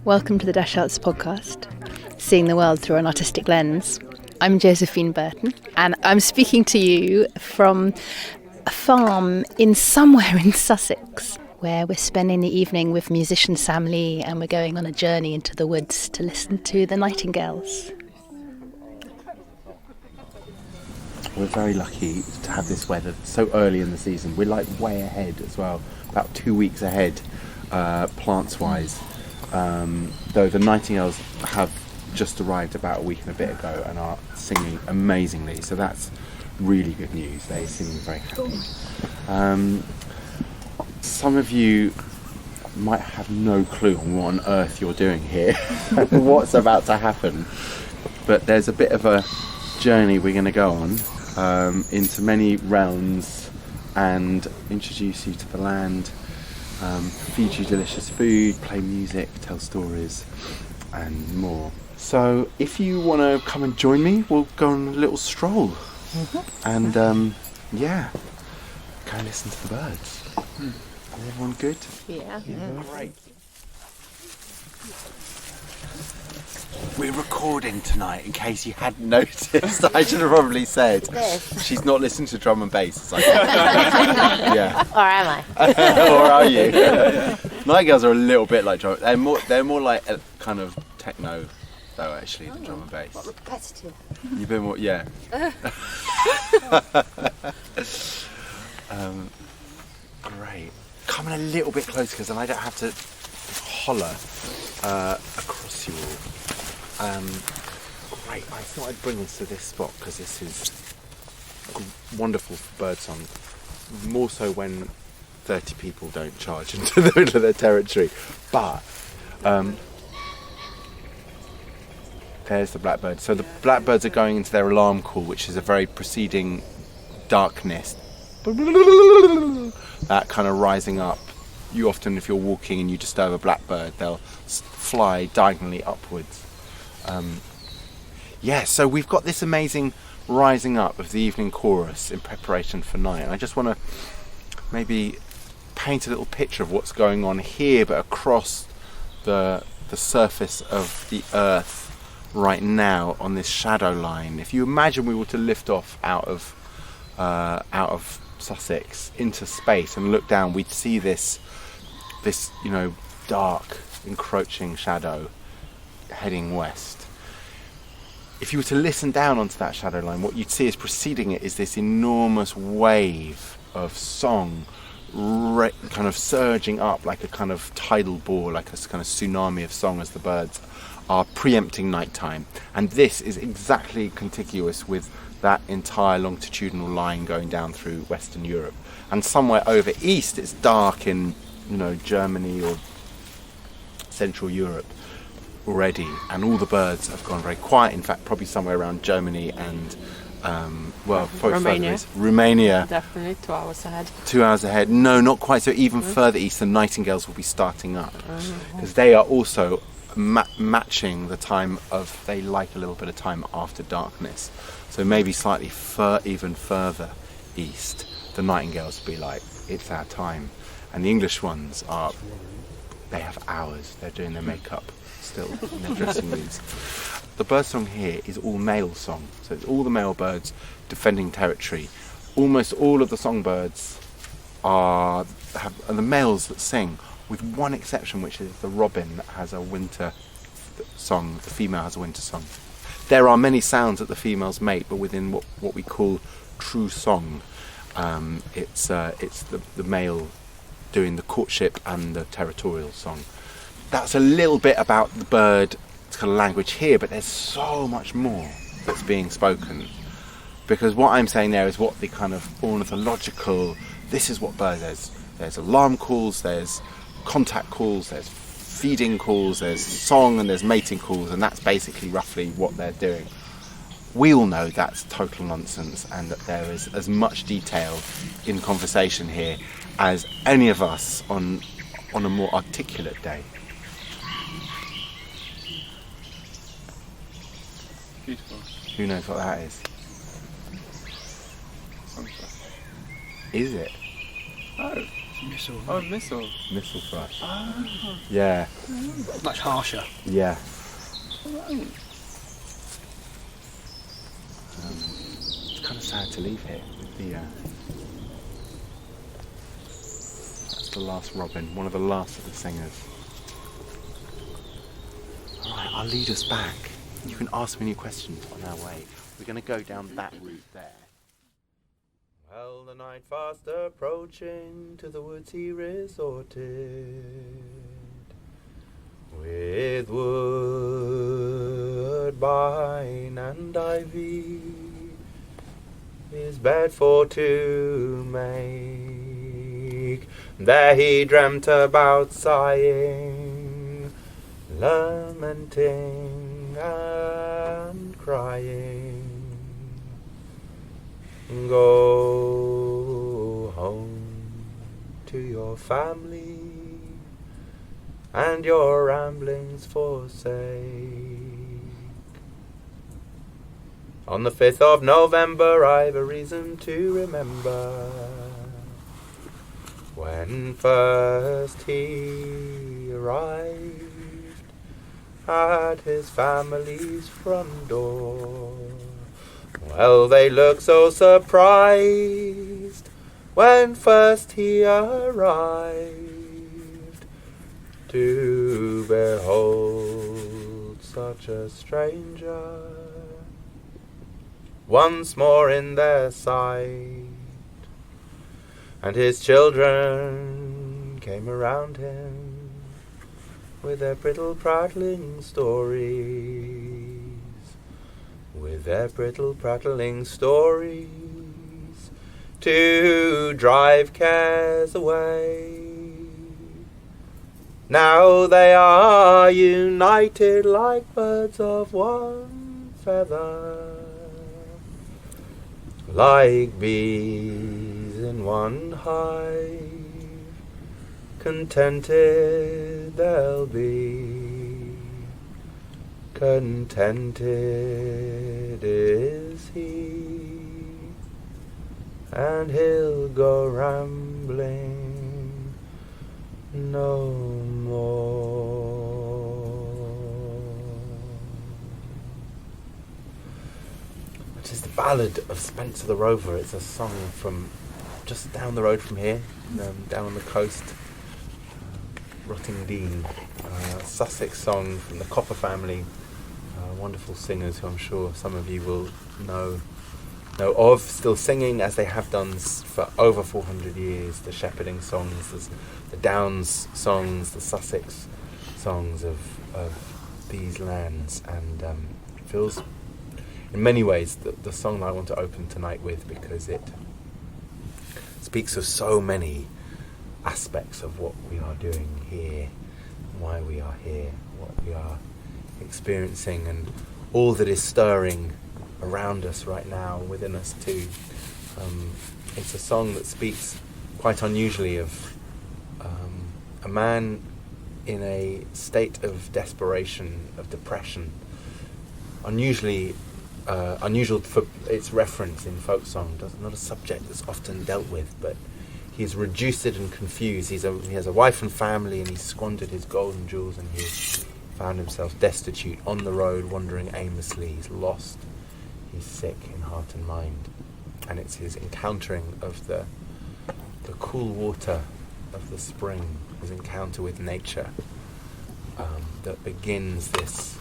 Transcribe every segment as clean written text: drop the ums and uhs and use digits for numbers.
Welcome to the Dash Arts podcast, seeing the world through an artistic lens. I'm Josephine Burton, and I'm speaking to you from a farm in somewhere in Sussex, where we're spending the evening with musician Sam Lee, and we're going on a journey into the woods to listen to the nightingales. We're very lucky to have this weather so early in the season. We're like way ahead as well, about 2 weeks ahead, plants-wise. Though the nightingales have just arrived about a week and a bit ago and are singing amazingly, so that's really good news. They're singing very happy. Some of you might have no clue on what on earth you're doing here and what's about to happen, but there's a bit of a journey we're going to go on into many realms and introduce you to the land, feed you delicious food, play music, tell stories and more. So if you want to come and join me, we'll go on a little stroll and go and listen to the birds. Is everyone good? Yeah. Great. We're recording tonight, in case you hadn't noticed. I should have probably said. She's not listening to drum and bass. It's like, yeah. Or am I? Or are you? Nightingales are a little bit like drum. They're more like a kind of techno, though, actually, than drum and bass. What, repetitive? You've been more, yeah. Great. Coming a little bit closer, because then I don't have to holler across you all. Great, I thought I'd bring us to this spot because this is wonderful for birdsong, more so when 30 people don't charge into the middle of their territory. But there's the blackbird. So the blackbirds are going into their alarm call, which is a very preceding darkness. That kind of rising up. You often, if you're walking and you disturb a blackbird, they'll fly diagonally upwards. So we've got this amazing rising up of the evening chorus in preparation for night, and I just want to maybe paint a little picture of what's going on here, but across the surface of the earth right now on this shadow line. If you imagine we were to lift off out of Sussex into space and look down, we'd see this dark encroaching shadow heading west. If you were to listen down onto that shadow line, what you'd see is preceding it is this enormous wave of song kind of surging up like a kind of tidal bore, like a kind of tsunami of song as the birds are preempting nighttime. And this is exactly contiguous with that entire longitudinal line going down through Western Europe. And somewhere over east it's dark in Germany or Central Europe already, and all the birds have gone very quiet. In fact, probably somewhere around Germany and Romania. Definitely 2 hours ahead. 2 hours ahead. No, not quite. So even further east, the nightingales will be starting up, because they are also matching the time of. They like a little bit of time after darkness. So maybe slightly even further east, the nightingales will be like, it's our time, and the English ones are. They have hours. They're doing their makeup still in their dressing rooms. The birdsong here is all male song, so it's all the male birds defending territory. Almost all of the songbirds are the males that sing, with one exception, which is the robin that has a winter song. The female has a winter song. There are many sounds that the females make, but within what we call true song, it's the male doing the courtship and the territorial song. That's a little bit about the bird kind of language here, but there's so much more that's being spoken, because what I'm saying there is what the kind of ornithological, this is what birds, there's alarm calls, there's contact calls, there's feeding calls, there's song, and there's mating calls, and that's basically roughly what they're doing. We all know that's total nonsense, and that there is as much detail in conversation here as any of us on a more articulate day. Beautiful. Who knows what that is? Sunset. Is it? Oh, Missile. Oh, missile. Missile thrush. Oh. Yeah. Much harsher. Yeah. It's kind of sad to leave here with the. That's the last robin, one of the last of the singers. All right, I'll lead us back. You can ask me any questions on our way. We're going to go down that route there. Well, the night fast approaching, to the woods he resorted, with woodbine and ivy his bed for to make. There he dreamt about sighing, lamenting and crying. Go home to your family and your ramblings forsake. On the 5th of November I've a reason to remember, when first he arrived at his family's front door. Well, they looked so surprised when first he arrived, to behold such a stranger once more in their sight. And his children came around him with their brittle prattling stories, with their brittle prattling stories, to drive cares away. Now they are united like birds of one feather, like bees in one hive, contented they'll be, contented is he, and he'll go rambling no more. Which is the Ballad of Spencer the Rover. It's a song from just down the road from here, down on the coast, Rottingdean, Sussex song from the Copper family, wonderful singers who I'm sure some of you will know of, still singing as they have done for over 400 years, the shepherding songs, the Downs songs, the Sussex songs of these lands, and it feels in many ways the song that I want to open tonight with, because it speaks of so many aspects of what we are doing here, why we are here, what we are experiencing, and all that is stirring around us right now, within us too. It's a song that speaks quite unusually of a man in a state of desperation, of depression. Unusual for its reference in folk song. Not a subject that's often dealt with, but he's reduced and confused. He has a wife and family, and he's squandered his gold and jewels, and he's found himself destitute on the road, wandering aimlessly. He's lost. He's sick in heart and mind. And it's his encountering of the cool water of the spring, his encounter with nature, that begins this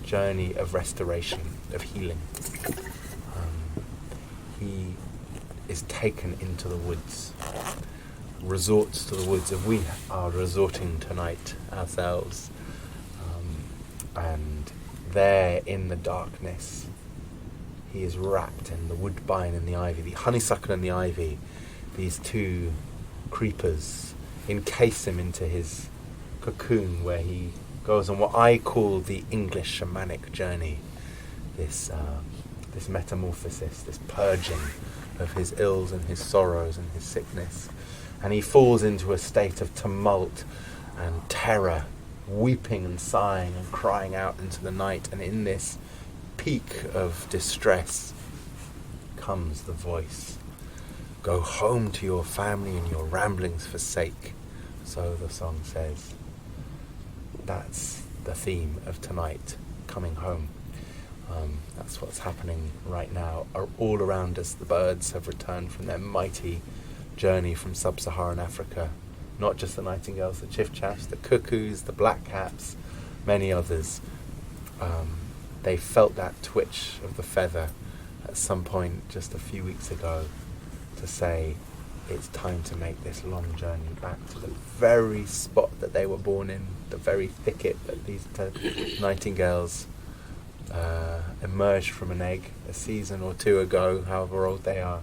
journey of restoration, of healing. He is taken into the woods, resorts to the woods, and we are resorting tonight ourselves. And there in the darkness, he is wrapped in the woodbine and the ivy, the honeysuckle and the ivy. These two creepers encase him into his cocoon, where he goes on what I call the English shamanic journey. This metamorphosis, this purging of his ills and his sorrows and his sickness. And he falls into a state of tumult and terror, weeping and sighing and crying out into the night. And in this peak of distress comes the voice Go home to your family and your ramblings forsake. So the song says. That's the theme of tonight, coming home. That's what's happening right now. All around us, the birds have returned from their mighty journey from sub-Saharan Africa. Not just the nightingales, the chiffchaffs, the cuckoos, the blackcaps, many others. They felt that twitch of the feather at some point just a few weeks ago to say it's time to make this long journey back to the very spot that they were born in, the very thicket that these nightingales emerged from an egg a season or two ago, however old they are.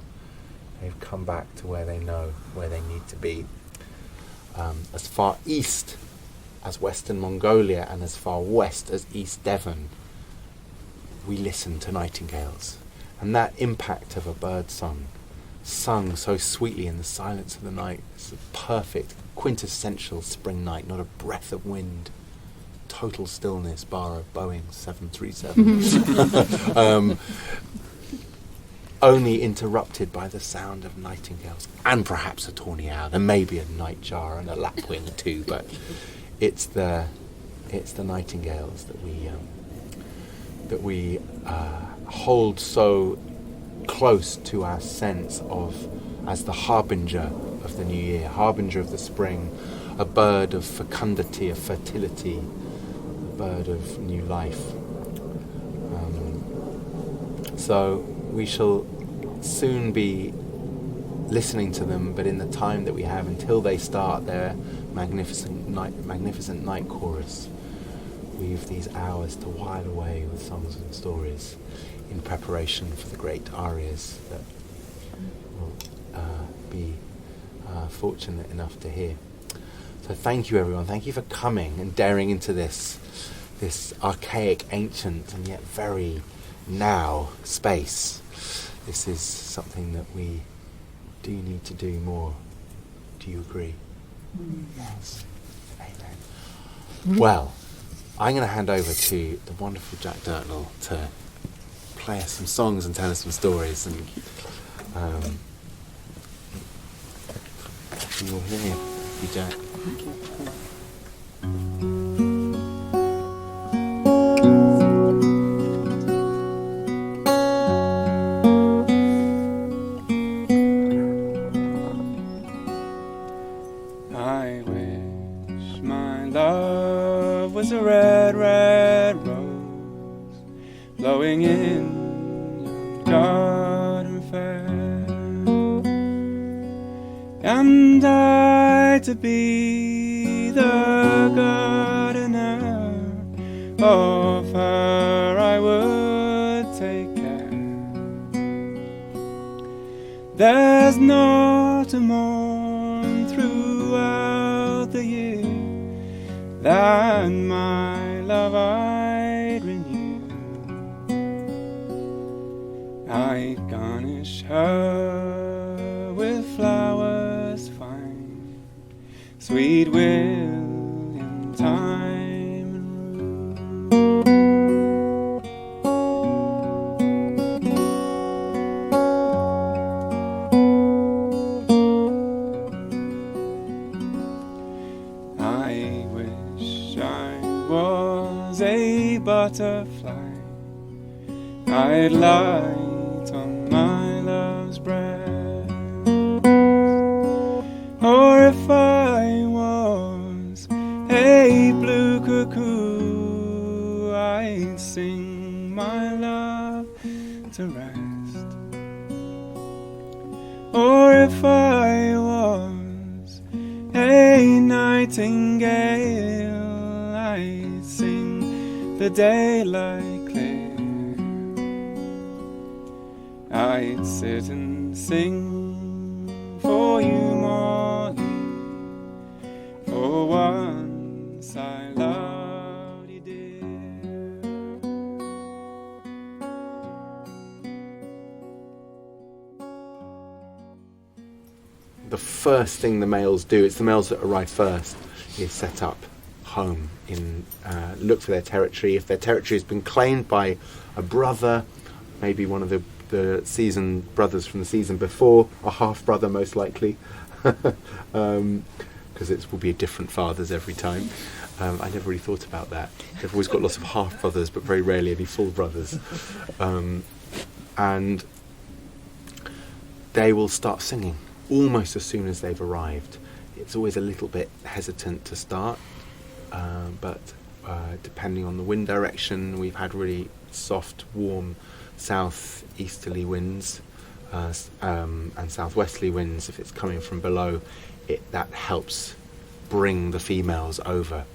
They've come back to where they know, where they need to be. As far east as Western Mongolia and as far west as East Devon, we listen to nightingales. And that impact of a bird song, sung so sweetly in the silence of the night, it's a perfect, quintessential spring night, not a breath of wind, total stillness, bar a Boeing 737. Only interrupted by the sound of nightingales and perhaps a tawny owl and maybe a nightjar and a lapwing too, but it's the nightingales that we hold so close to our sense of as the harbinger of the new year, harbinger of the spring, a bird of fecundity, of fertility, a bird of new life. So we shall soon be listening to them, but in the time that we have until they start their magnificent night chorus, we've these hours to while away with songs and stories in preparation for the great arias that we'll be fortunate enough to hear. So thank you, everyone. Thank you for coming and daring into this archaic, ancient, and yet very now space. This is something that we do need to do more. Do you agree? Yes. Amen. Well, I'm going to hand over to the wonderful Jack Durtnall to play us some songs and tell us some stories, and you'll hear him. Thank you, Jack. Thank you. I wish my love was a red, red rose blowing in your garden fair, and I to be the gardener of her. I would take care. There's not a morn throughout the year that my love I'd renew. I'd garnish her with flowers fine, sweet William, thyme and rue. I wish I was a butterfly, I'd light on my love's breast. Or if I was a blue cuckoo, I'd sing my love to rest. Or if I was a nightingale, I'd sing the daylight clear. I'd sit and sing for you, Molly, for once I loved you, dear. The first thing the males do, it's the males that arrive first, is set up home, look for their territory. If their territory has been claimed by a brother, maybe one of the the season brothers from the season before, a half brother most likely, because it will be different fathers every time. I never really thought about that. They've always got lots of half brothers, but very rarely any full brothers. And they will start singing almost as soon as they've arrived. It's always a little bit hesitant to start, but depending on the wind direction, we've had really soft, warm south-easterly winds and southwesterly winds. If it's coming from below, that helps bring the females over,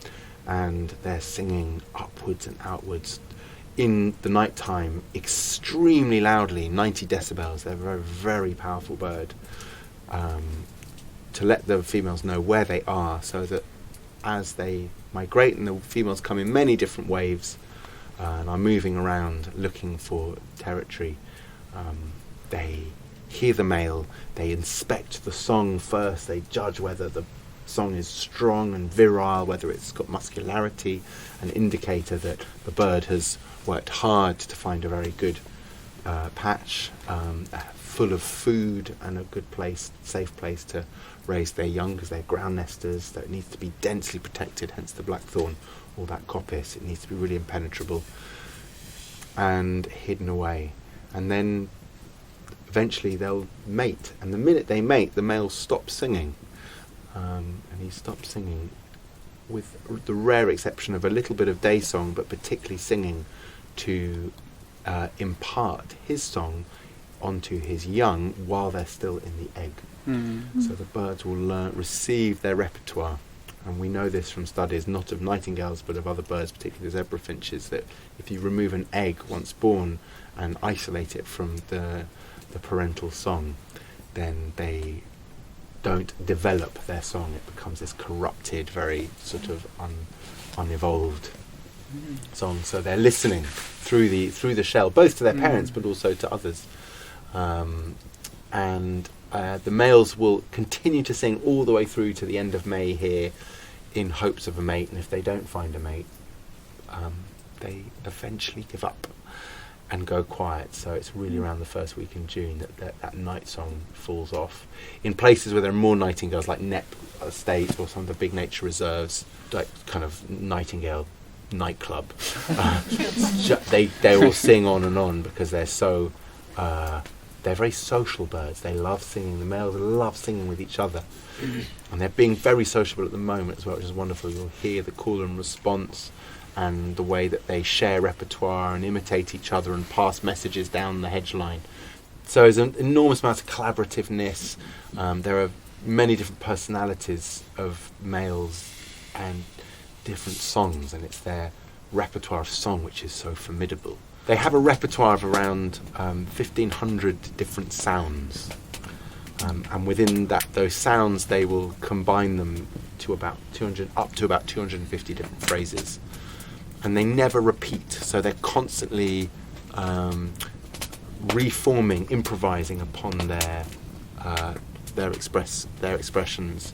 and they're singing upwards and outwards in the night time extremely loudly, 90 decibels. They're a very, very powerful bird, to let the females know where they are, so that as they migrate, and the females come in many different waves and are moving around looking for territory, they hear the male, they inspect the song first, they judge whether the song is strong and virile, whether it's got muscularity, an indicator that the bird has worked hard to find a very good patch, full of food and a good place, safe place to raise their young, because they're ground nesters, so it needs to be densely protected, hence the blackthorn or that coppice. It needs to be really impenetrable and hidden away. And then eventually they'll mate, and the minute they mate, the male stops singing. And he stops singing, with the rare exception of a little bit of day song, but particularly singing to impart his song onto his young while they're still in the egg. So the birds will receive their repertoire. And we know this from studies, not of nightingales, but of other birds, particularly the zebra finches, that if you remove an egg once born and isolate it from the parental song, then they don't develop their song. It becomes this corrupted, very sort of unevolved song. So they're listening through the shell, both to their parents but also to others. And the males will continue to sing all the way through to the end of May here, in hopes of a mate. And if they don't find a mate, they eventually give up and go quiet. So it's really around the first week in June that night song falls off. In places where there are more nightingales, like Knepp Estate or some of the big nature reserves, like kind of nightingale nightclub, they will sing on and on, because they're so they're very social birds. They love singing. The males love singing with each other, and they're being very sociable at the moment as well, which is wonderful. You'll hear the call and response, and the way that they share repertoire and imitate each other and pass messages down the hedge line. So there's an enormous amount of collaborativeness. There are many different personalities of males and different songs, and it's their repertoire of song which is so formidable. They have a repertoire of around 1,500 different sounds, and within those sounds they will combine them to about 250 different phrases. And they never repeat, so they're constantly reforming, improvising upon their expressions,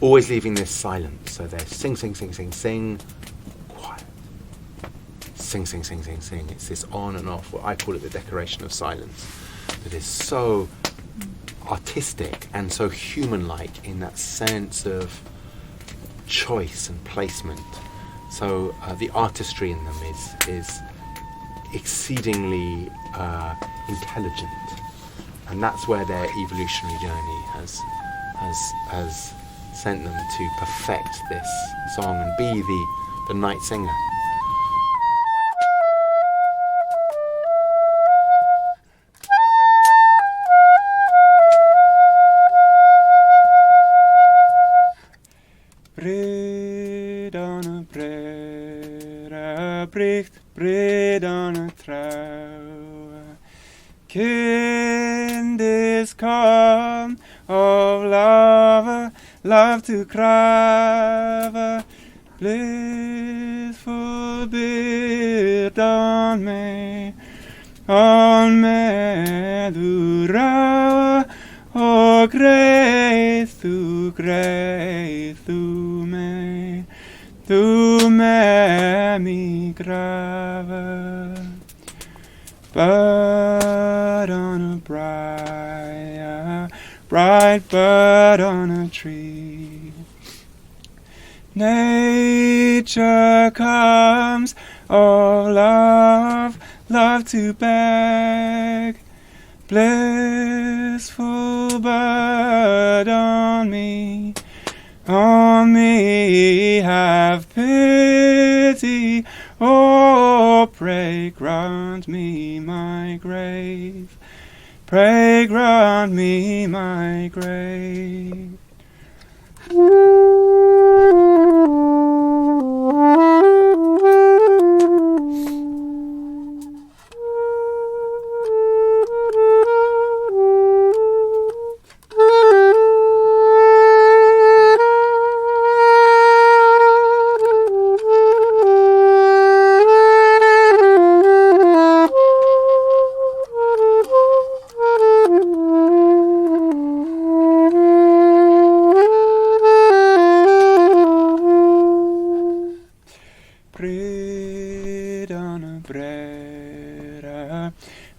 always leaving this silent. So they're sing, sing, sing, sing, sing, quiet, sing, sing, sing, sing, sing. It's this on and off, what I call it the decoration of silence, that is so artistic and so human-like in that sense of choice and placement. So the artistry in them is exceedingly intelligent, and that's where their evolutionary journey has sent them to perfect this song and be the night singer. Bredane brera bricht, bredane trouw. Kinders come of love to crave. Blissful beard on me du rauwe. Oh, grace to me migrave. bird on a briar, bright bird on a tree. Nature comes, oh love, love to beg. Blissful bird on me, have pity, oh pray grant me my grave, pray grant me my grave.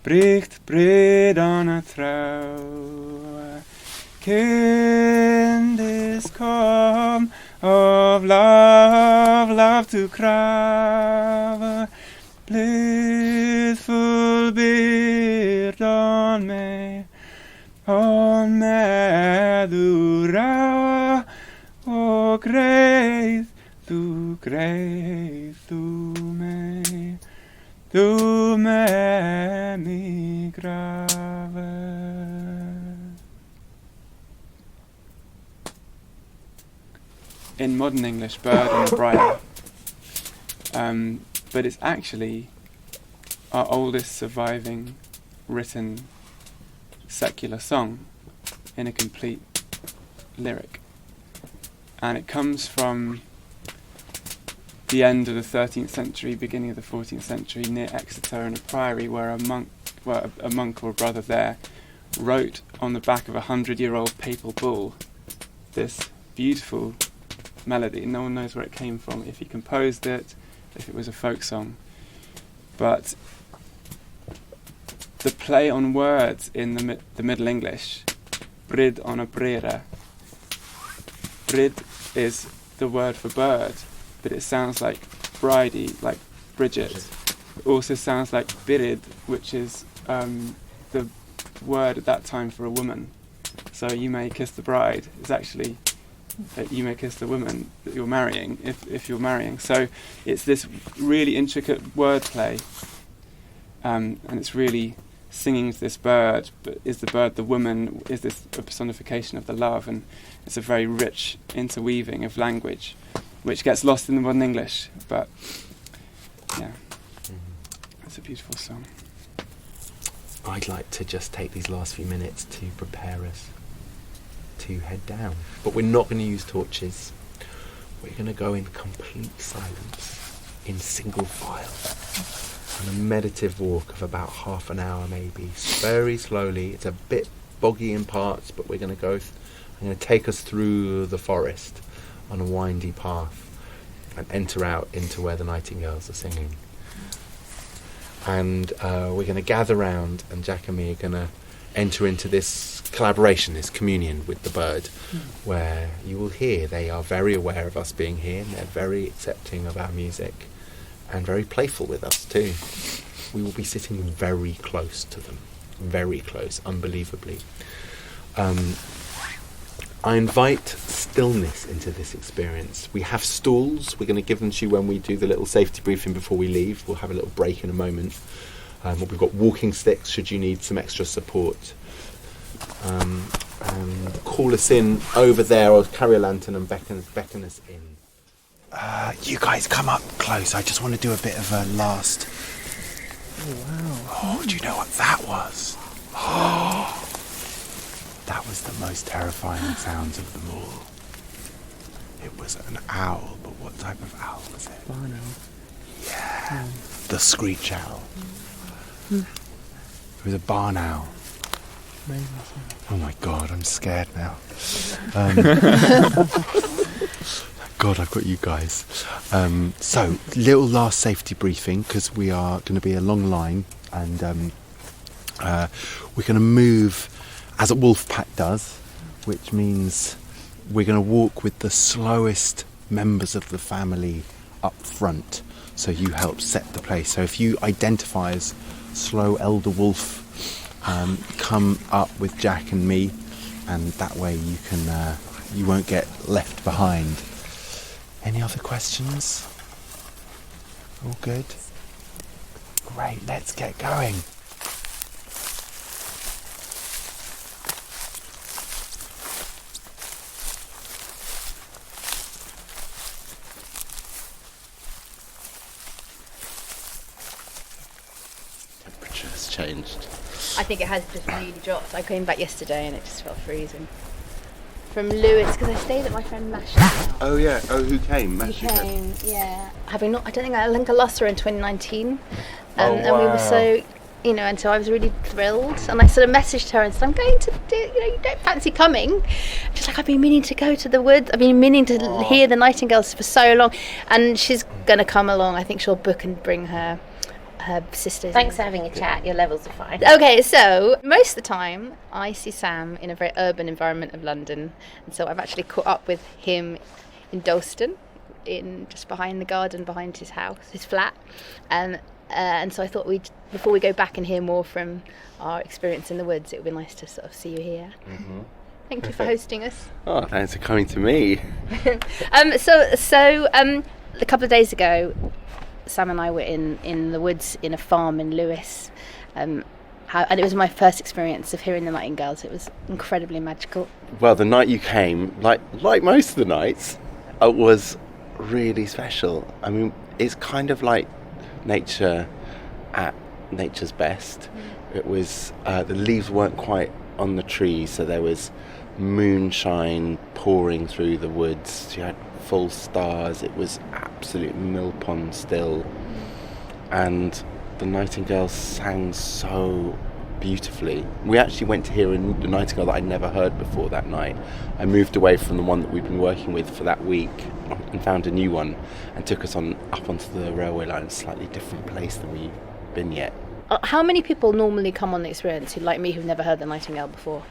Bricht bread on a trouw. Kind is come of love, love to crave. Blissful beard on me dura. O grace, tu me. Tu me migrave. In modern English, bird and briar. But it's actually our oldest surviving written secular song in a complete lyric. And it comes from the end of the 13th century, beginning of the 14th century, near Exeter in a priory where a monk or a brother there wrote on the back of a 100-year-old papal bull this beautiful melody. No one knows where it came from, if he composed it, if it was a folk song. But the play on words in the Middle English, brid on a brera. Brid is the word for bird, but it sounds like bridey, like Bridget. It also sounds like birid, which is the word at that time for a woman. So you may kiss the bride is actually you may kiss the woman that you're marrying, if you're marrying. So it's this really intricate wordplay, and it's really singing to this bird, but is the bird the woman? Is this a personification of the love? And it's a very rich interweaving of language, which gets lost in the modern English, but yeah, it's a beautiful song. I'd like to just take these last few minutes to prepare us to head down. But we're not going to use torches. We're going to go in complete silence, in single file, on a meditative walk of about half an hour maybe, very slowly. It's a bit boggy in parts, but we're going to go, I'm going to take us through the forest on a windy path and enter out into where the nightingales are singing. And we're going to gather round, and Jack and me are going to enter into this collaboration, this communion with the bird, where you will hear they are very aware of us being here, and they're very accepting of our music and very playful with us too. We will be sitting very close to them, very close, unbelievably. I invite stillness into this experience. We have stools. We're going to give them to you when we do the little safety briefing before we leave. We'll have a little break in a moment. We've got walking sticks should you need some extra support. And call us in over there, or carry a lantern and beckon us in. You guys come up close. I just want to do a bit of a last... Oh, wow. Oh, do you know what that was? Oh, that was the most terrifying sounds of them all. It was an owl, but what type of owl was it? Barn owl. Yeah, the screech owl. It was a barn owl. Oh my god, I'm scared now. God, I've got you guys. So, little last safety briefing, because we are going to be a long line, and we're going to move as a wolf pack does, which means we're going to walk with the slowest members of the family up front, so you help set the place. So if you identify as slow elder wolf, come up with Jack and me, and that way you can you won't get left behind. Any other questions? All good? Great, let's get going. Temperature's changed. I think it has just really dropped. I came back yesterday and it just felt freezing. From Lewis, because I stayed at my friend Mash's house. Oh yeah. Oh, who came? He Mash, you said? came, yeah. I think I lost her in 2019. Oh, And we were wow. so, and so I was really thrilled. And I sort of messaged her and said, I'm going to do, you don't fancy coming? She's like, I've been meaning to go to the woods. I've been meaning to hear the nightingales for so long. And she's going to come along. I think she'll book and bring her sisters. Thanks for having a chat. Your levels are fine. Okay, so most of the time I see Sam in a very urban environment of London, and so I've actually caught up with him in Dalston, in just behind the garden, behind his house, his flat, and so I thought before we go back and hear more from our experience in the woods, it would be nice to sort of see you here. Mm-hmm. Thank you for hosting us. Oh, thanks for coming to me. So a couple of days ago, Sam and I were in the woods in a farm in Lewis, and it was my first experience of hearing the nightingales. It was incredibly magical. Well, the night you came, like most of the nights, it was really special. I mean, it's kind of like nature at nature's best. It was the leaves weren't quite on the trees, so there was moonshine pouring through the woods. You had full stars. It was absolute mill pond still, and the nightingales sang so beautifully. We actually went to hear a nightingale that I'd never heard before that night. I moved away from the one that we've been working with for that week and found a new one, and took us up onto the railway line, a slightly different place than we've been yet. How many people normally come on the experience who, like me, who've never heard the nightingale before?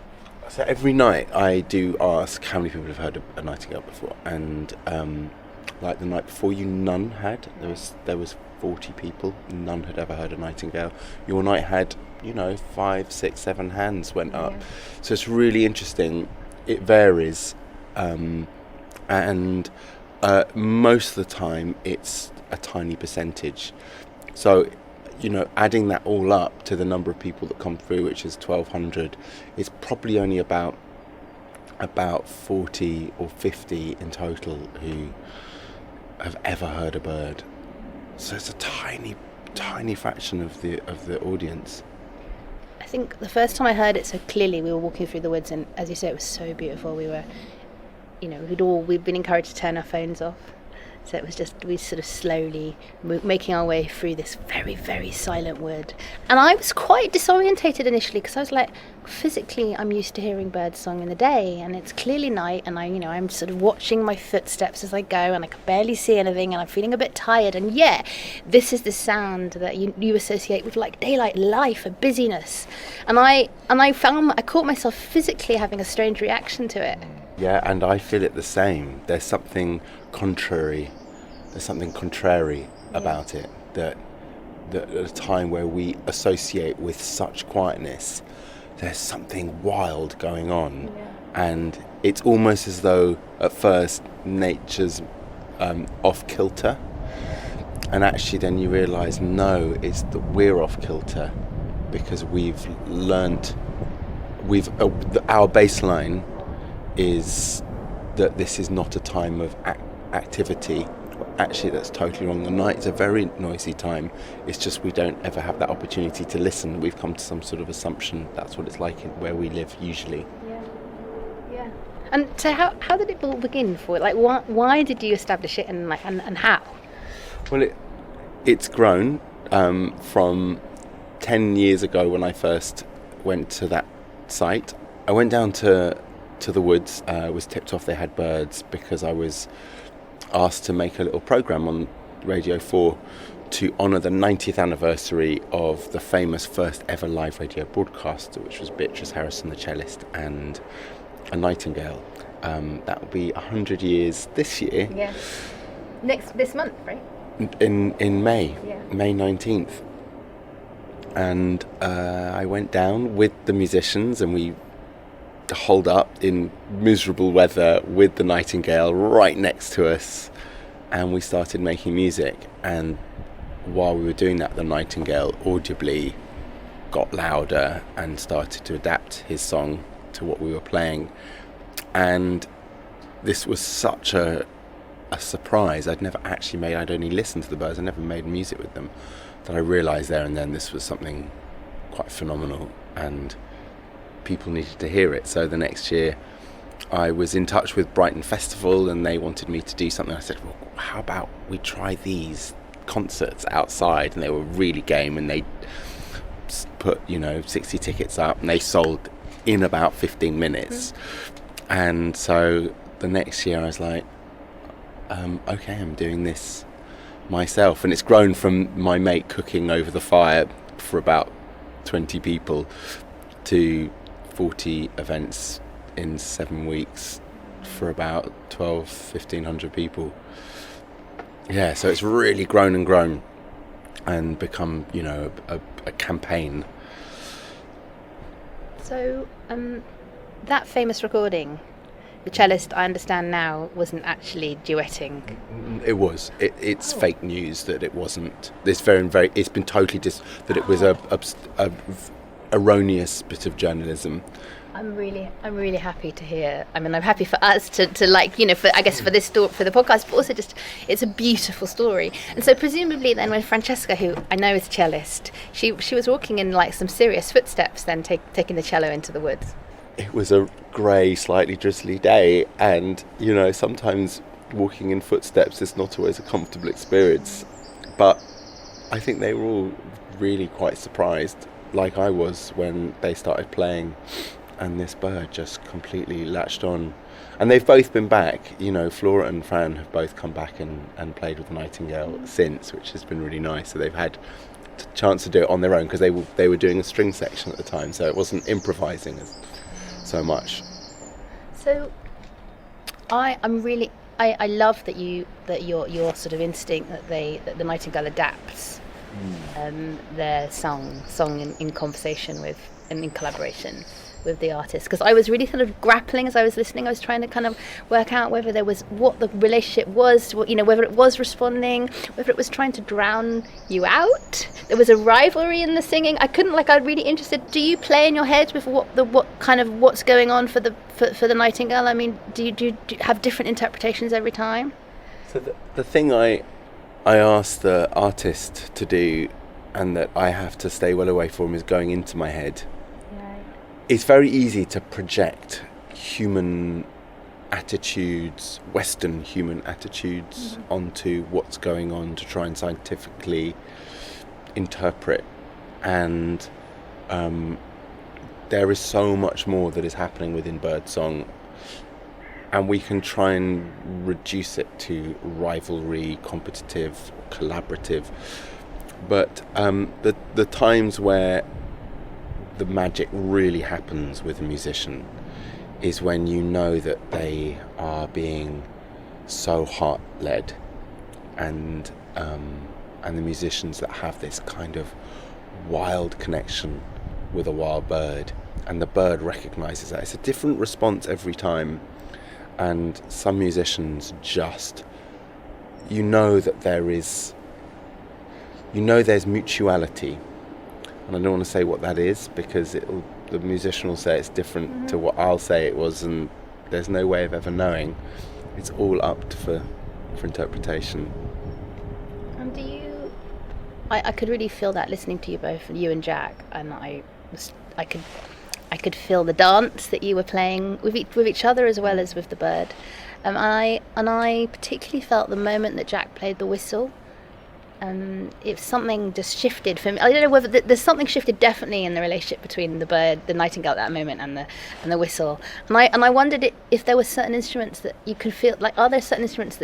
So every night I do ask how many people have heard a nightingale before, and like the night before you, none had. There was 40 people, none had ever heard a nightingale. Your night had, 5, 6, 7 hands went up. Yeah. So it's really interesting. It varies, and most of the time it's a tiny percentage. So, adding that all up to the number of people that come through, which is 1,200, it's probably only about 40 or 50 in total who have ever heard a bird. So it's a tiny, tiny fraction of the audience. I think the first time I heard it so clearly, we were walking through the woods, and as you say, it was so beautiful. We were, we'd been encouraged to turn our phones off. So it was just, we sort of slowly making our way through this very, very silent wood. And I was quite disorientated initially, because I was like, physically, I'm used to hearing birds song in the day, and it's clearly night, and I'm sort of watching my footsteps as I go, and I can barely see anything, and I'm feeling a bit tired. And yeah, this is the sound that you associate with like daylight life and busyness. And I caught myself physically having a strange reaction to it. Yeah, and I feel it the same. There's something contrary about it, that at a time where we associate with such quietness, there's something wild going on. Yeah. And it's almost as though at first nature's off kilter, and actually then you realise no, it's that we're off kilter, because we've learnt, our baseline is that this is not a time of activity. Actually, that's totally wrong. The night is a very noisy time. It's just we don't ever have that opportunity to listen. We've come to some sort of assumption that's what it's like where we live usually. Yeah. And so how did it all begin for you? Like, why did you establish it, and how? Well, it's grown from 10 years ago when I first went to that site. I went down to the woods, was tipped off they had birds, because I was asked to make a little programme on Radio 4 to honour the 90th anniversary of the famous first ever live radio broadcast, which was Beatrice Harrison, the cellist, and a nightingale. That will be 100 years this year. Yeah. This month, right? In May, Yeah. May 19th. And I went down with the musicians, and we holed up in miserable weather with the nightingale right next to us, and we started making music. And while we were doing that, the nightingale audibly got louder and started to adapt his song to what we were playing. And this was such a surprise. I'd only listened to the birds, I never made music with them, that I realised there and then this was something quite phenomenal and people needed to hear it. So the next year I was in touch with Brighton Festival and they wanted me to do something. I said, well, how about we try these concerts outside? And they were really game, and they put 60 tickets up and they sold in about 15 minutes. And so the next year I was like, okay, I'm doing this myself. And it's grown from my mate cooking over the fire for about 20 people to 40 events in 7 weeks for about 1,500 people. Yeah, so it's really grown and become, a campaign. So, that famous recording, the cellist, I understand now, wasn't actually duetting. It was. It's fake news that it wasn't. It's very. It's been totally that it was a erroneous bit of journalism. I'm really happy to hear. I mean, I'm happy for us to for this story, for the podcast, but also just it's a beautiful story. And so presumably then, when Francesca, who I know is cellist, she was walking in like some serious footsteps, then taking the cello into the woods. It was a grey, slightly drizzly day, and sometimes walking in footsteps is not always a comfortable experience. But I think they were all really quite surprised, like I was when they started playing. And this bird just completely latched on. And they've both been back. Flora and Fran have both come back and played with the nightingale since, which has been really nice. So they've had a chance to do it on their own, because they were doing a string section at the time, so it wasn't improvising so much. So I love that your sort of instinct that the nightingale adapts their song in conversation with and in collaboration with the artist, because I was really kind of grappling as I was listening. I was trying to kind of work out whether there was what the relationship was, whether it was responding, whether it was trying to drown you out. There was a rivalry in the singing. I'm really interested. Do you play in your head with what's going on for the nightingale? I mean, do you have different interpretations every time? So the thing I asked the artist to do, and that I have to stay well away from, is going into my head. It's very easy to project human attitudes, Western human attitudes, onto what's going on, to try and scientifically interpret. And there is so much more that is happening within birdsong, and we can try and reduce it to rivalry, competitive, collaborative. But the times where the magic really happens with a musician is when you know that they are being so heart-led, and the musicians that have this kind of wild connection with a wild bird, and the bird recognises that. It's a different response every time, and some musicians just, that there's mutuality. And I don't want to say what that is, because the musician will say it's different to what I'll say it was, and there's no way of ever knowing. It's all up for interpretation. And I could really feel that listening to you both, you and Jack, and I could feel the dance that you were playing with each other as well as with the bird. And I particularly felt the moment that Jack played the whistle. if something just shifted for me. I don't know whether there's something shifted definitely in the relationship between the bird, the nightingale at that moment, and the whistle. And I wondered if there were certain instruments that you could feel like. Are there certain instruments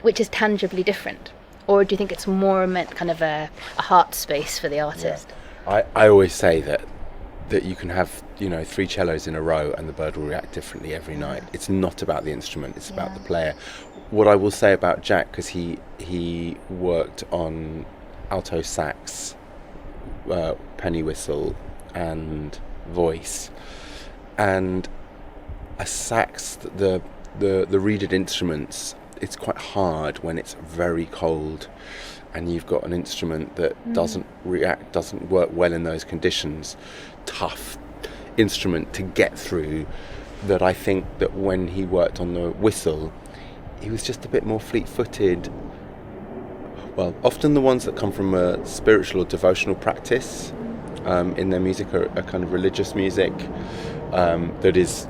which is tangibly different, or do you think it's more meant kind of a heart space for the artist? Yeah. I always say that you can have 3 cellos in a row and the bird will react differently every night. It's not about the instrument, it's about the player. What I will say about Jack, because he worked on alto sax, penny whistle and voice, and a sax, the reeded instruments, it's quite hard when it's very cold and you've got an instrument that doesn't work well in those conditions. Tough instrument to get through. That I think that when he worked on the whistle, he was just a bit more fleet-footed. Well, often the ones that come from a spiritual or devotional practice in their music are kind of religious music that is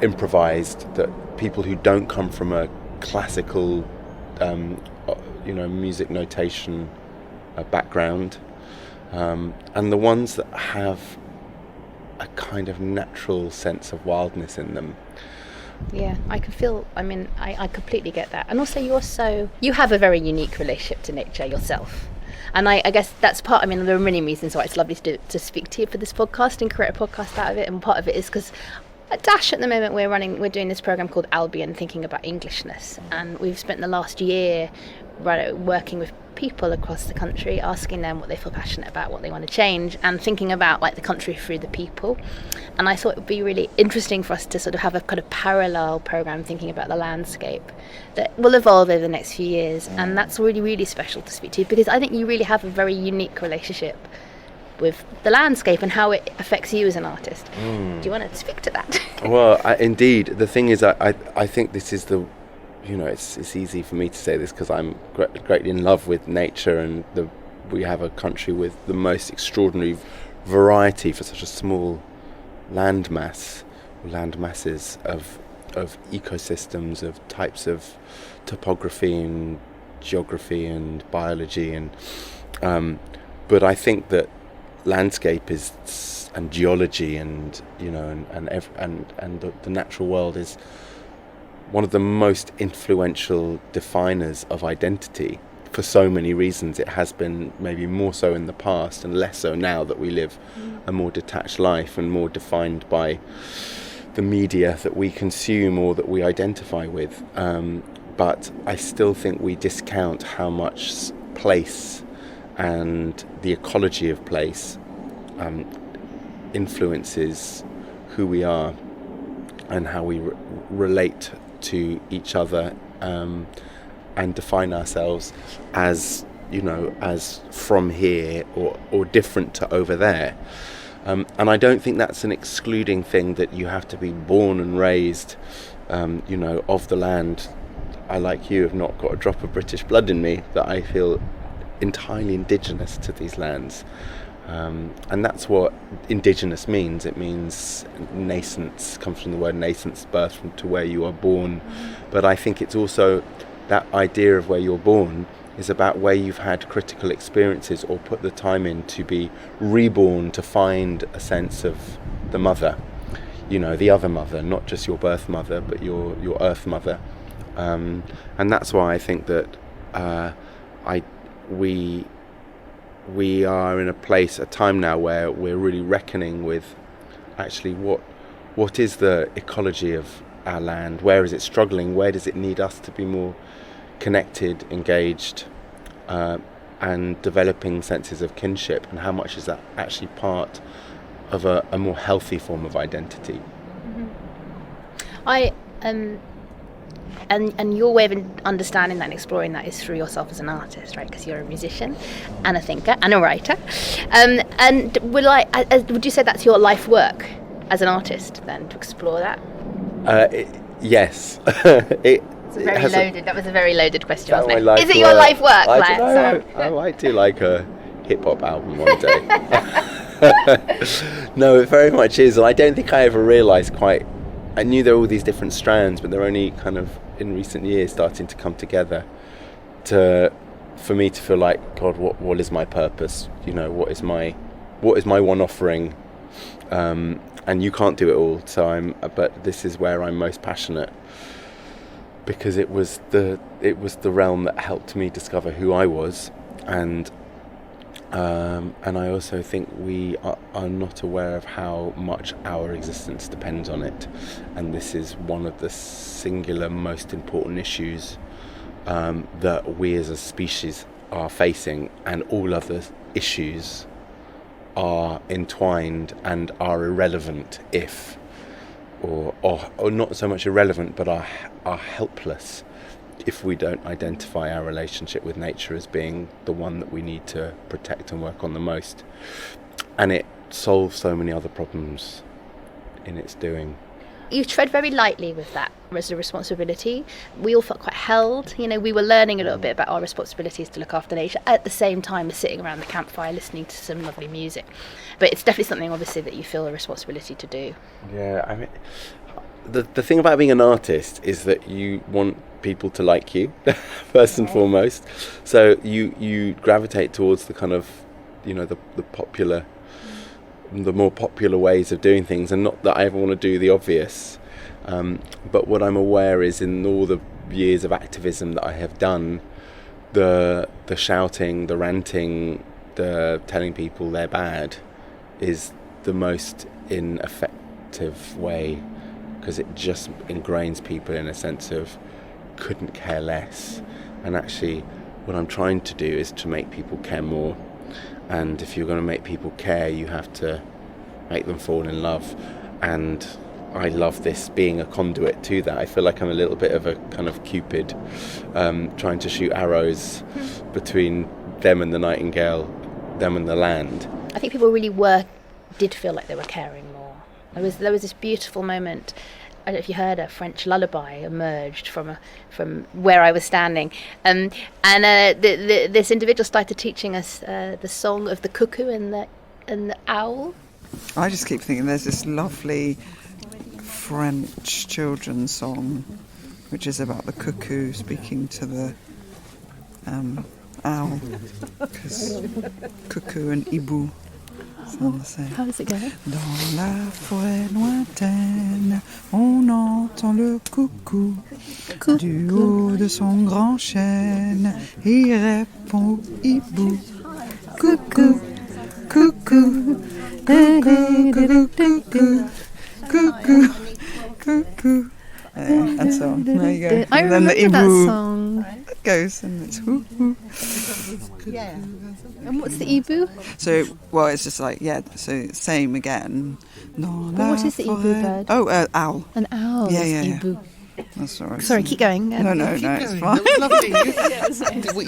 improvised, that people who don't come from a classical music notation background, and the ones that have a kind of natural sense of wildness in them. Yeah, I completely get that. And also you have a very unique relationship to nature yourself. And I guess that's part, there are many reasons why it's lovely to speak to you for this podcast and create a podcast out of it. And part of it is because at Dash at the moment we're doing this program called Albion, thinking about Englishness. And we've spent the last year working with people across the country, asking them what they feel passionate about, what they want to change, and thinking about the country through the people. And I thought it would be really interesting for us to sort of have a kind of parallel program thinking about the landscape that will evolve over the next few years. And that's really, really special to speak to you, because I think you really have a very unique relationship with the landscape and how it affects you as an artist. Do you want to speak to that? Well, indeed. The thing is, I think this is the it's easy for me to say this because I'm greatly in love with nature, and we have a country with the most extraordinary variety for such a small land masses of ecosystems, of types of topography and geography and biology, and but I think that landscape and geology and the natural world is one of the most influential definers of identity for so many reasons. It has been maybe more so in the past and less so now that we live a more detached life and more defined by the media that we consume or that we identify with. But I still think we discount how much place and the ecology of place influences who we are and how we relate to each other, and define ourselves as as from here or different to over there, and I don't think that's an excluding thing, that you have to be born and raised of the land. I, like you, have not got a drop of British blood in me, that I feel entirely indigenous to these lands. And that's what indigenous means. It means nascence, comes from the word nascence, birth to where you are born. But I think it's also that idea of where you're born is about where you've had critical experiences or put the time in to be reborn, to find a sense of the mother, the other mother, not just your birth mother, but your earth mother. And that's why I think that we are in a time now where we're really reckoning with actually what is the ecology of our land, where is it struggling, where does it need us to be more connected, engaged, and developing senses of kinship, and how much is that actually part of a more healthy form of identity. And your way of understanding that and exploring that is through yourself as an artist, right? Because you're a musician and a thinker and a writer. And would you say that's your life work as an artist then, to explore that? Yes. That was a very loaded question, wasn't it? Is it your life work? I don't know. I might do like a hip-hop album one day. No, it very much is. And I don't think I ever realised quite. I knew there were all these different strands, but they're only kind of in recent years starting to come together to for me to feel like, God, what is my purpose? You know, what is my one offering? And you can't do it all. But this is where I'm most passionate, because it was the realm that helped me discover who I was, and I also think we are not aware of how much our existence depends on it, and this is one of the singular most important issues that we as a species are facing, and all other issues are entwined and are irrelevant or not so much irrelevant, but are helpless if we don't identify our relationship with nature as being the one that we need to protect and work on the most. And it solves so many other problems in its doing. You tread very lightly with that as a responsibility. We all felt quite held. You know, we were learning a little bit about our responsibilities to look after nature at the same time as sitting around the campfire listening to some lovely music. But it's definitely something, obviously, that you feel a responsibility to do. Yeah, I mean, the thing about being an artist is that you want people to like you, first and foremost. So you gravitate towards the kind of, you know, the more popular ways of doing things, and not that I ever want to do the obvious. But what I'm aware is, in all the years of activism that I have done, the shouting, the ranting, the telling people they're bad is the most ineffective way, because it just ingrains people in a sense of couldn't care less. And actually what I'm trying to do is to make people care more. And if you're going to make people care, you have to make them fall in love. And I love this being a conduit to that. I feel like I'm a little bit of a kind of Cupid, trying to shoot arrows between them and the nightingale, them and the land. I think people really did feel like they were caring more. There was this beautiful moment. I don't know if you heard, a French lullaby emerged from where I was standing, and this individual started teaching us the song of the cuckoo and the owl. I just keep thinking there's this lovely French children's song which is about the cuckoo speaking to the owl, because cuckoo and hibou sound the same. How does it go? Dans la forêt lointaine, on entend le coucou. Du haut de son grand chêne, il répond au hibou. Coucou, coucou, coucou, coucou, coucou, coucou, coucou. And so on. There you go. I and then the remember hibou that song. goes, and it's hoo hoo. Yeah. And what's the hibou? So, well, it's just like, yeah, so same again. What is the hibou bird? Oh, owl. An owl. Yeah, is yeah, yeah. hibou. That's all right. Sorry, keep going. No, it's fine. Lovely.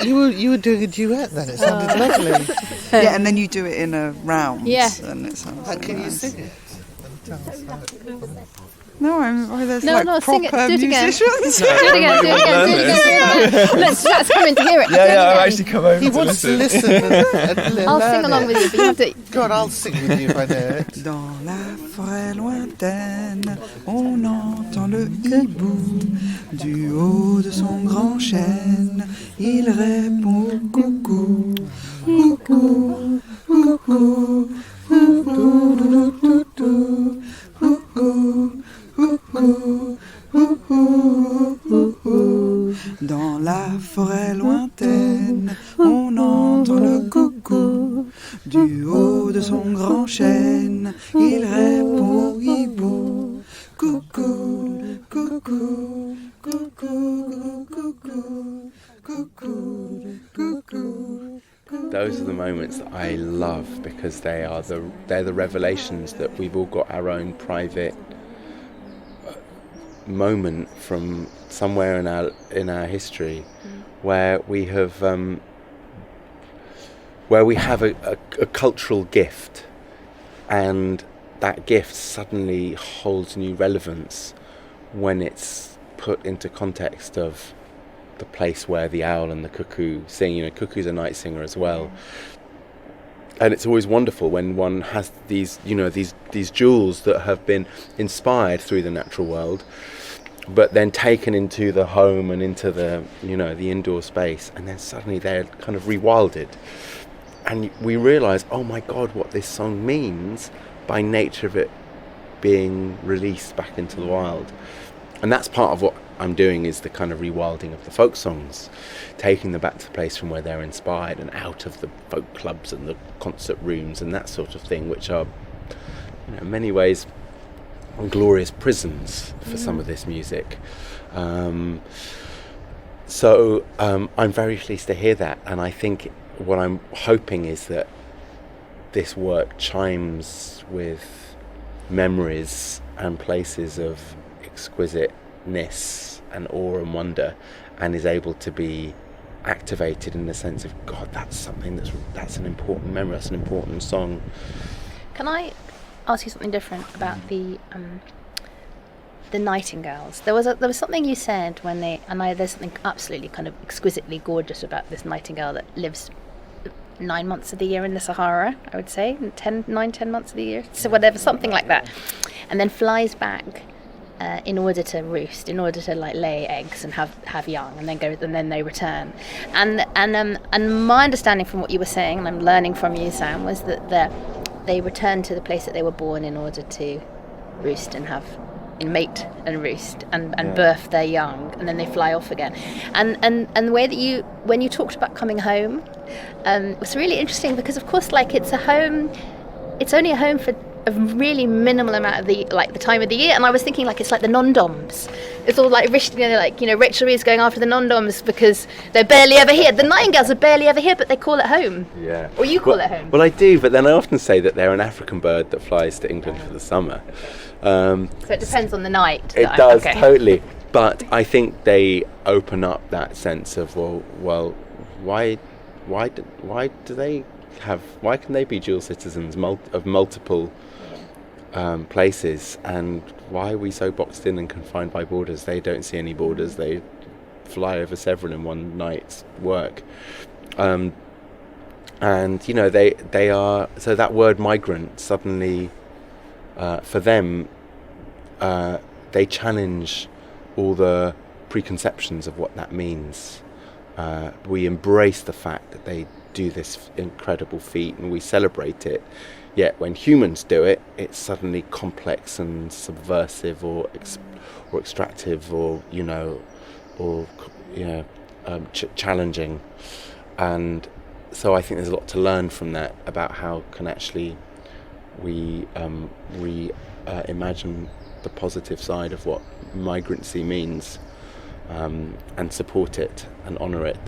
You were doing a duet then. It sounded lovely. Yeah, and then you do it in a round. Yeah. And it sounds And can you nice. sing it? No, there's No, like no, proper sing it. Do it again. musicians. Do it again. Let's come in to hear it. I've actually come over He wants to listen. I'll sing along with you, but you have to. Go on, I'll sing with you if I know it. Dans la forêt lointaine, on entend le hibou. Du haut de son grand chêne, il répond au coucou. Coucou, coucou, coucou, coucou, coucou, coucou, coucou, coucou. Dans la forêt lointaine, on entend le coucou. Du haut de son grand chêne, il répond au hibou. Coucou, coucou, coucou, coucou, coucou, coucou. Those are the moments that I love, because they're the revelations that we've all got our own private moment from somewhere in our history, where we have a cultural gift, and that gift suddenly holds new relevance when it's put into context of the place where the owl and the cuckoo sing. You know, cuckoo's a night singer as well. And it's always wonderful when one has these, you know, these jewels that have been inspired through the natural world, but then taken into the home and into the, you know, the indoor space, and then suddenly they're kind of rewilded, and we realise, oh my God, what this song means by nature of it being released back into the wild. And that's part of what I'm doing, is the kind of rewilding of the folk songs, taking them back to the place from where they're inspired and out of the folk clubs and the concert rooms and that sort of thing, which are, you know, in many ways glorious prisons for some of this music. So I'm very pleased to hear that, and I think what I'm hoping is that this work chimes with memories and places of exquisiteness and awe and wonder, and is able to be activated in the sense of, God, that's something that's an important memory, that's an important song. Can I ask you something different about the nightingales? There was something you said when there's something absolutely kind of exquisitely gorgeous about this nightingale that lives 9 months of the year in the Sahara, I would say, 10 months of the year, so whatever, something like that, and then flies back in order to roost, in order to like lay eggs and have young, and then they return. And my understanding from what you were saying, and I'm learning from you, Sam, was that they return to the place that they were born in order to roost and mate and roost and birth their young, and then they fly off again. And the way that when you talked about coming home, was really interesting, because of course, like, it's only a home for a really minimal amount of the time of the year, and I was thinking, like, it's like the non-doms. It's all like Rachel is going after the non-doms because they're barely ever here. The nightingales are barely ever here, but they call it home. Yeah. Or you call it home. Well, I do, but then I often say that they're an African bird that flies to England for the summer. So it depends on the night. It does, totally. But I think they open up that sense of, well, why can they be dual citizens of multiple places, and why are we so boxed in and confined by borders? They don't see any borders. They fly over several in one night's work, and you know, they are, so that word migrant suddenly for them, they challenge all the preconceptions of what that means. We embrace the fact that they do this incredible feat, and we celebrate it. Yet when humans do it, it's suddenly complex and subversive, or extractive, or challenging. And so I think there's a lot to learn from that about how can actually we imagine the positive side of what migrancy means, and support it and honour it,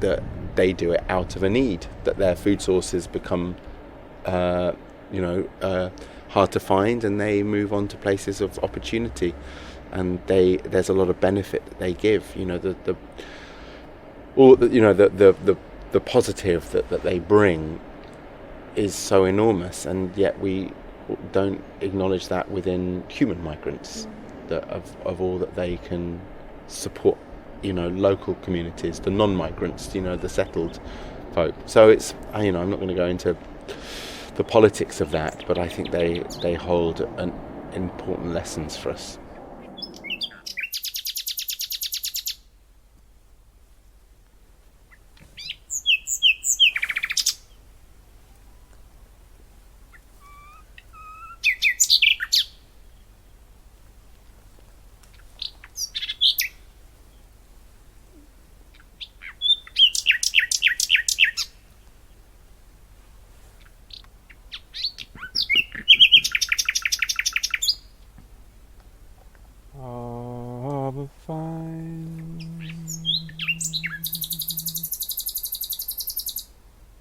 that they do it out of a need, that their food sources become hard to find, and they move on to places of opportunity, and there's a lot of benefit that they give. The positive that they bring is so enormous, and yet we don't acknowledge that within human migrants, that of all that they can support, local communities, the non-migrants, the settled folk. So it's, I'm not going to go into the politics of that, but I think they hold an important lessons for us.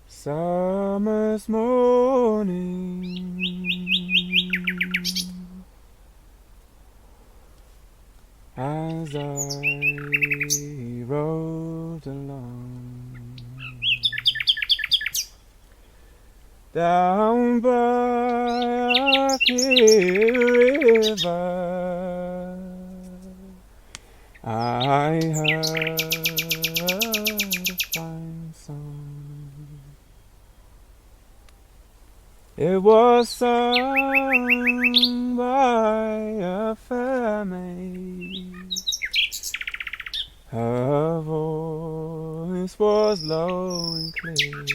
Summer's morning, as I rode along down by a clear river, I heard a fine song. It was sung by a fair maid. Her voice was low and clear.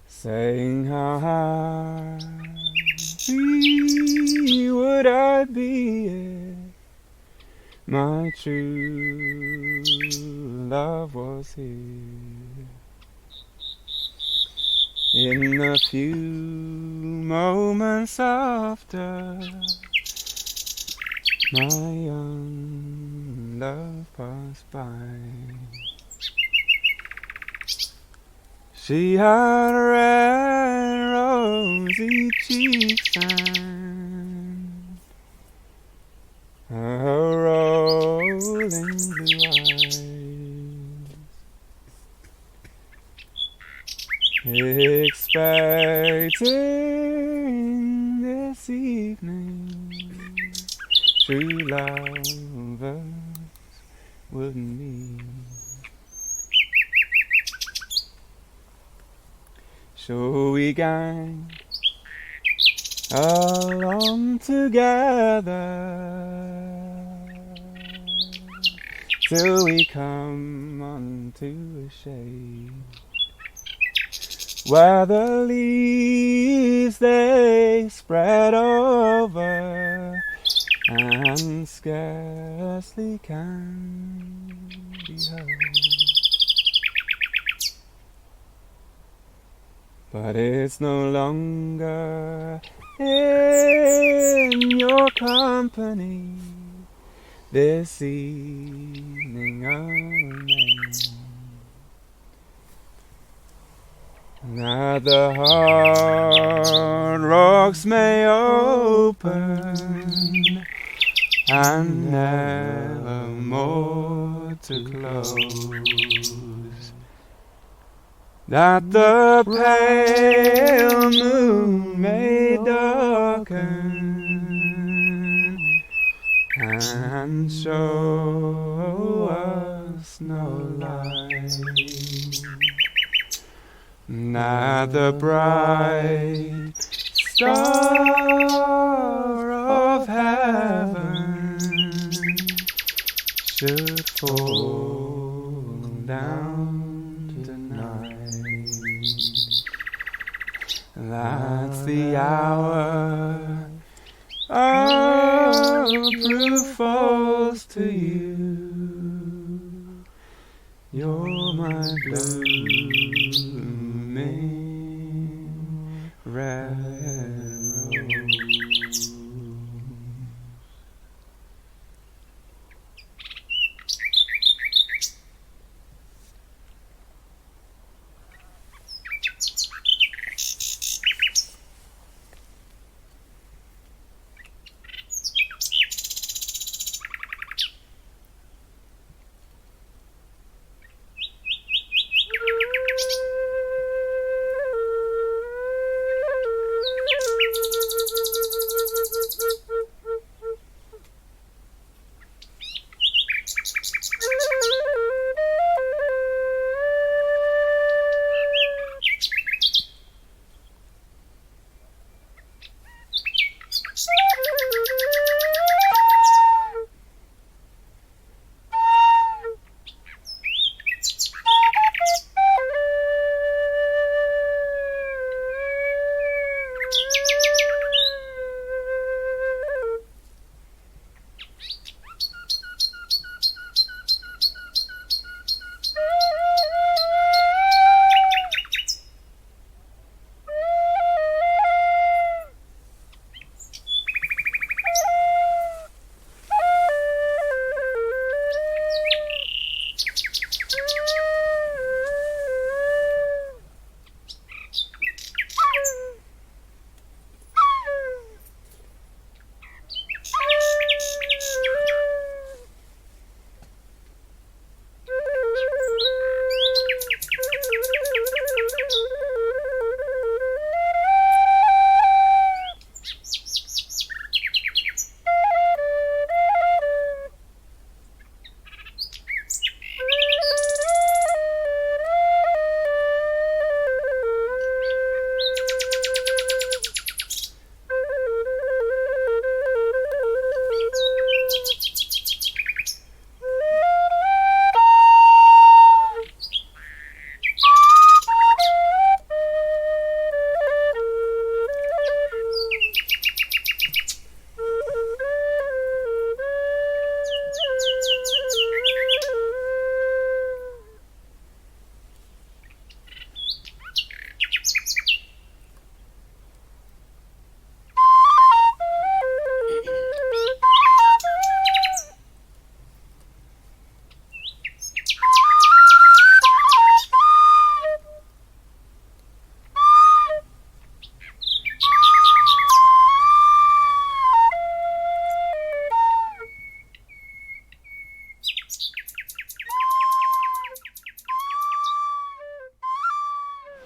Saying how happy would I be if my true love was here. In the few moments after my young love passed by, she had red rosy cheeks and her rolling blue eyes, expecting this evening true lovers would meet. So we gang along together till we come unto a shade where the leaves they spread over and scarcely can be heard. But it's no longer in your company this evening I remain. That the hard rocks may open and never more to close. That the pale moon may darken and show us no light. That the bright star of heaven should fall down tonight. That's the hour of proof falls to you. You're my blooming red rose.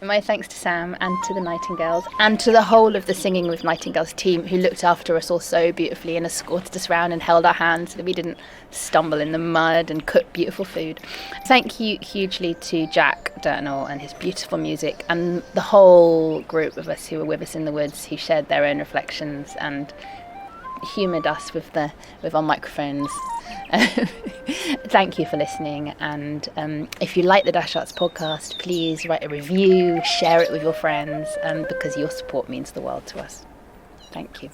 My thanks to Sam and to the Nightingales and to the whole of the Singing with Nightingales team who looked after us all so beautifully and escorted us around and held our hands so that we didn't stumble in the mud and cook beautiful food. Thank you hugely to Jack Durtnall and his beautiful music and the whole group of us who were with us in the woods who shared their own reflections and humoured us with our microphones. Thank you for listening, and if you like the Dash Arts podcast, please write a review, share it with your friends, because your support means the world to us. Thank you.